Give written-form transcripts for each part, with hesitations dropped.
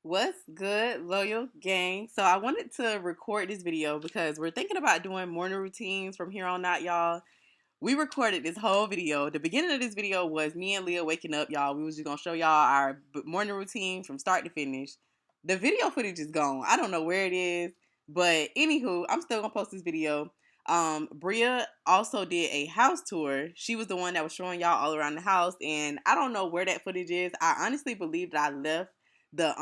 What's good, loyal gang? So I wanted to record this video because we're thinking about doing morning routines from here on out, y'all. We recorded this whole video. The beginning of this video was me and Leah waking up, y'all. We was just gonna show y'all our morning routine from start to finish. The video footage is gone. I don't know where it is, but anywho, I'm still gonna post this video. Bria also did a house tour. She was the one that was showing y'all all around the house, and I don't know where that footage is. I honestly believe that I left the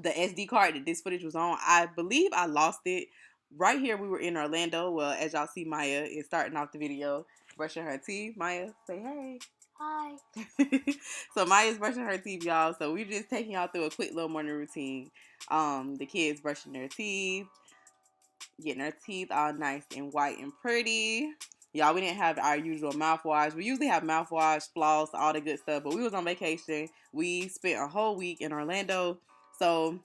SD card that this footage was on. I believe I lost it. Right here, we were in Orlando. Well, as y'all see, Maya is starting off the video, brushing her teeth. Maya, say hey. Hi. So Maya's brushing her teeth, y'all. So we're just taking y'all through a quick little morning routine. The kids brushing their teeth, getting their teeth all nice and white and pretty. Y'all, we didn't have our usual mouthwash. We usually have mouthwash, floss, all the good stuff. But we was on vacation. We spent a whole week in Orlando. So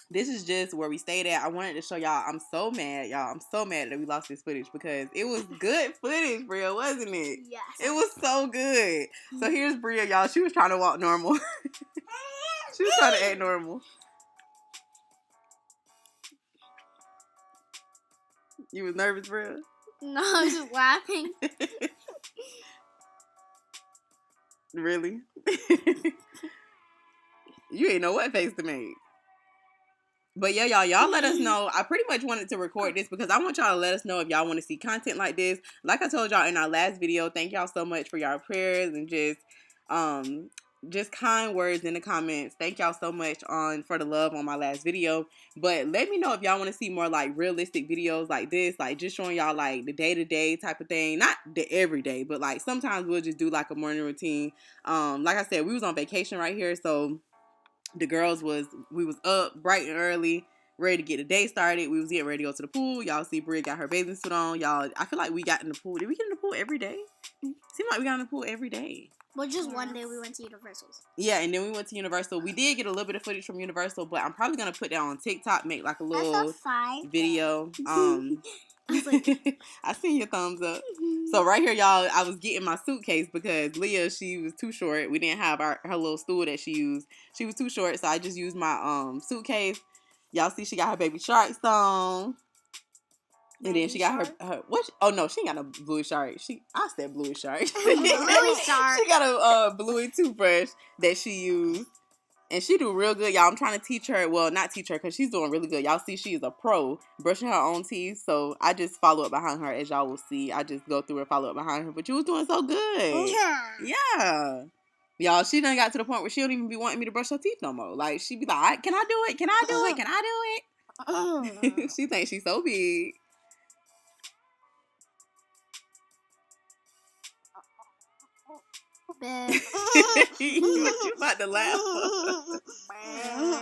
this is just where we stayed at. I wanted to show y'all. I'm so mad, y'all. I'm so mad that we lost this footage because it was good footage, Bria, wasn't it? Yes. It was so good. So here's Bria, y'all. She was trying to walk normal. She was trying to act normal. You was nervous, Bria? No, I was just laughing. Really? You ain't know what face to make. But yeah, y'all let us know. I pretty much wanted to record this because I want y'all to let us know if y'all want to see content like this. Like I told y'all in our last video, thank y'all so much for y'all prayers and just kind words in the comments. Thank y'all so much for the love on my last video. But let me know if y'all want to see more like realistic videos like this, like just showing y'all like the day-to-day type of thing. Not the everyday, but like sometimes we'll just do like a morning routine. Like I said, we was on vacation right here, so the girls we was up bright and early, ready to get the day started. We was getting ready to go to the pool. Y'all see Bria got her bathing suit on. Y'all, I feel like we got in the pool. Did we get in the pool every day? Seemed like we got in the pool every day. Well, just one day we went to Universal's. Yeah, and then we went to Universal. We did get a little bit of footage from Universal, but I'm probably gonna put that on TikTok, make like a little video. I seen your thumbs up. So right here, y'all, I was getting my suitcase because Leah, she was too short. We didn't have her little stool that she used. She was too short, so I just used my suitcase. Y'all see she got her baby sharks on. And then she got her what? Oh no, she ain't got no bluey shark. I said bluey shark. Bluey shark. She got a bluey toothbrush that she used. And she do real good, y'all. I'm trying to teach her. Well, not teach her because she's doing really good. Y'all see she is a pro brushing her own teeth. So I just follow up behind her, as y'all will see. I just go through and follow up behind her. But you was doing so good. Yeah. Y'all, she done got to the point where she don't even be wanting me to brush her teeth no more. Like, she be like, can I do it? Can I do it? Can I do it? She thinks she's so big. You about to laugh.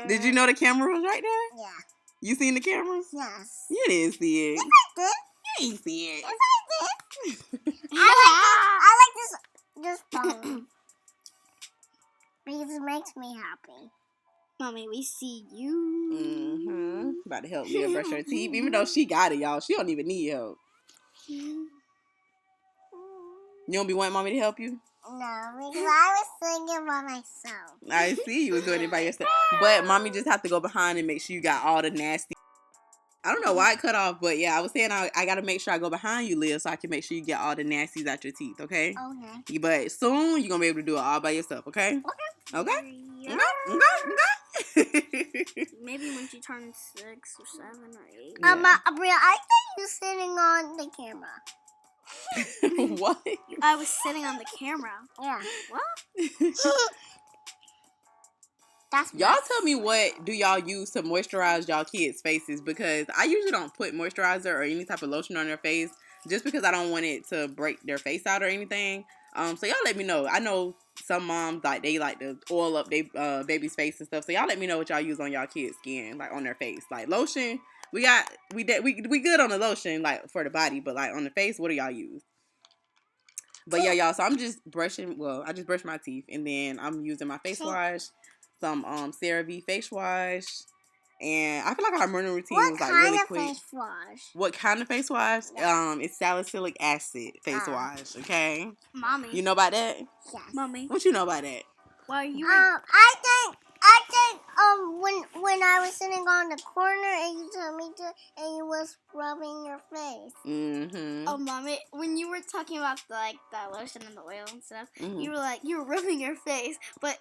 Did you know the camera was right there? Yeah. You seen the cameras? Yes. You didn't see it. Yes, I did. You ain't see it. Yes, I did. I like this phone. Because it makes me happy. Mommy, we see you. Mm-hmm. About to help Leah brush her teeth. Even though she got it, y'all. She don't even need help. You don't be wanting mommy to help you? No, because I was singing by myself. I see you was doing it by yourself. But mommy just have to go behind and make sure you got all the nasty. I don't know why it cut off, but yeah, I was saying I got to make sure I go behind you, Leah, so I can make sure you get all the nasties out your teeth, okay? Okay. But soon, you're going to be able to do it all by yourself, okay? Okay? Yeah. Okay? Maybe when she turns 6 or 7 or 8. Yeah. Bria, I think you're sitting on the camera. What? I was sitting on the camera. Yeah. What? Y'all tell me, what do y'all use to moisturize y'all kids' faces? Because I usually don't put moisturizer or any type of lotion on their face just because I don't want it to break their face out or anything. So y'all let me know. I know some moms they like to oil up their baby's face and stuff. So y'all let me know what y'all use on y'all kids' skin, like on their face. Like lotion, we good on the lotion, like for the body, but like on the face, what do y'all use? But yeah, y'all. So I'm just brushing. Well, I just brushed my teeth, and then I'm using my face wash, some CeraVe face wash, and I feel like our morning routine was like really quick. What kind of face wash? What kind of face wash? Yeah. It's salicylic acid face wash. Okay. Mommy. You know about that? Yes. Mommy. What you know about that? Why you? was sitting on the corner and you told me to, and you was rubbing your face. Mm-hmm. Oh, Mommy, when you were talking about the lotion and the oil and stuff, you were rubbing your face, but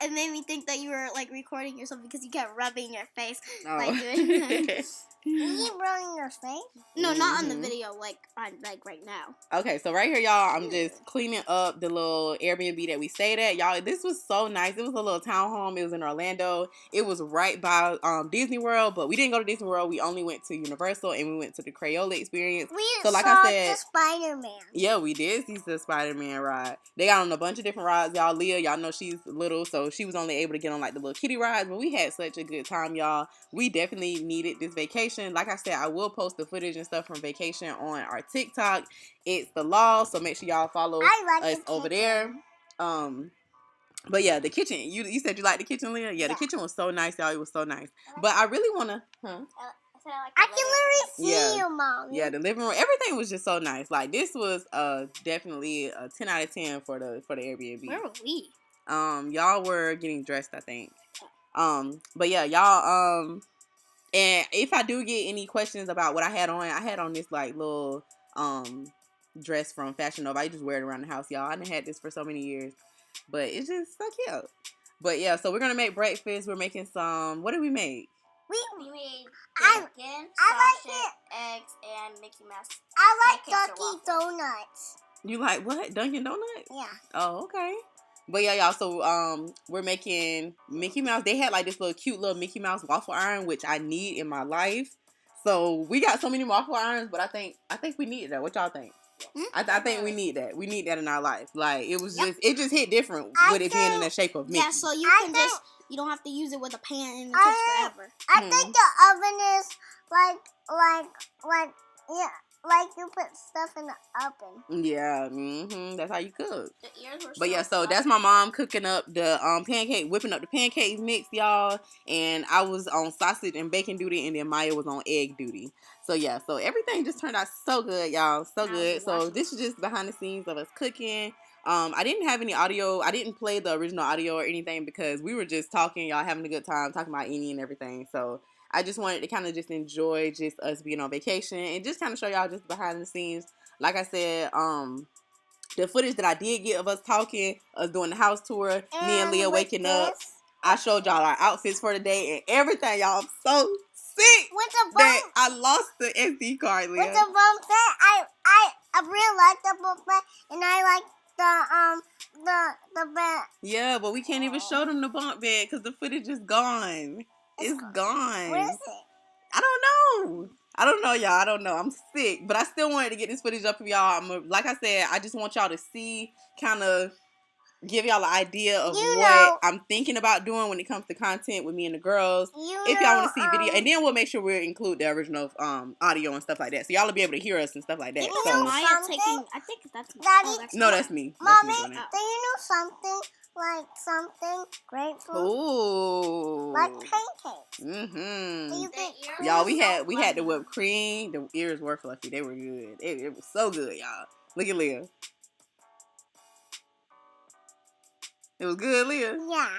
it made me think that you were like recording yourself because you kept rubbing your face, like doing that. You keep rubbing your face? No, not on the video, like right now. Okay, so right here, y'all, I'm just cleaning up the little Airbnb that we stayed at. Y'all, this was so nice. It was a little townhome. It was in Orlando. It was right by Disney World, but we didn't go to Disney World. We only went to Universal, and we went to the Crayola experience. We so, like saw I said, the Spider-Man. Yeah, we did see the Spider-Man ride. They got on a bunch of different rides, y'all. Leah, y'all know she's little, so she was only able to get on like the little kiddie rides, but we had such a good time, y'all. We definitely needed this vacation. Like I said, I will post the footage and stuff from vacation on our TikTok. It's the law, so make sure y'all follow us over there. But yeah, the kitchen. You said you liked the kitchen, Leah? Yeah, the kitchen was so nice, y'all. It was so nice. But I really wanna I can literally see you, Mom. Yeah, the living room. Everything was just so nice. Like this was definitely a 10 out of 10 for the Airbnb. Where were we? Y'all were getting dressed, I think. But yeah, y'all and if I do get any questions about what I had on this like little dress from Fashion Nova. I just wear it around the house, y'all. I done had this for so many years, but it's just so cute. But yeah, so we're gonna make breakfast. We're making some. What did we make? We made bacon, sausage, eggs, and Mickey Mouse. I like Dunkin' Donuts. You like what? Dunkin' Donuts? Yeah. Oh, okay. But yeah, y'all, so we're making Mickey Mouse. They had like this little cute little Mickey Mouse waffle iron, which I need in my life. So we got so many waffle irons, but I think we need that. What y'all think? I think we need that. We need that in our life. Like it was it just hit different with it being in the shape of Mickey. Yeah, so you don't have to use it with a pan and it takes forever. I think the oven is like you put stuff in the oven. Yeah, that's how you cook. But yeah, so that's my mom cooking up the whipping up the pancake mix, y'all. And I was on sausage and bacon duty, and then Maya was on egg duty. So yeah, so everything just turned out so good, y'all, so good. So this is just behind the scenes of us cooking. I didn't have any audio. I didn't play the original audio or anything because we were just talking, y'all, having a good time, talking about Eni and everything. So I just wanted to kind of just enjoy just us being on vacation and just kind of show y'all just behind the scenes. Like I said, the footage that I did get of us talking, us doing the house tour, me and Leah waking up, I showed y'all our outfits for the day and everything, y'all. I'm so sick that I lost the SD card, Leah. With the bump set, I really like the bump set, and I like the bed. Yeah, but we can't even show them the bunk bed because the footage is gone. It's gone. Where is it? I don't know, y'all. I don't know. I'm sick, but I still wanted to get this footage up for y'all. Like I said, I just want y'all to see, kind of give y'all an idea of what I'm thinking about doing when it comes to content with me and the girls. If y'all want to see video, and then we'll make sure we'll include the original audio and stuff like that, so y'all will be able to hear us and stuff like that. So Maya taking, I think that's that's me. Mommy, do you know something? Like something grapefruit. Ooh. Like pancakes. Mm-hmm. Y'all, we had the whipped cream. The ears were fluffy. They were good. It was so good, y'all. Look at Leah. It was good, Leah. Yeah.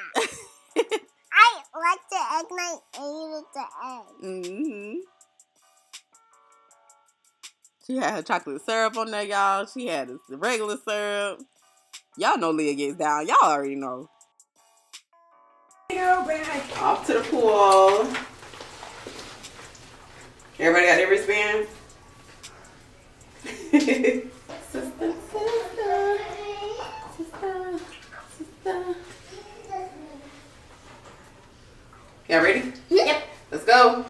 I like the egg and I ate the egg. Mm-hmm. She had her chocolate syrup on there, y'all. She had the regular syrup. Y'all know Leah gets down. Y'all already know. Go back. Off to the pool. Everybody got their wristbands? Sister. Y'all ready? Yep. Let's go.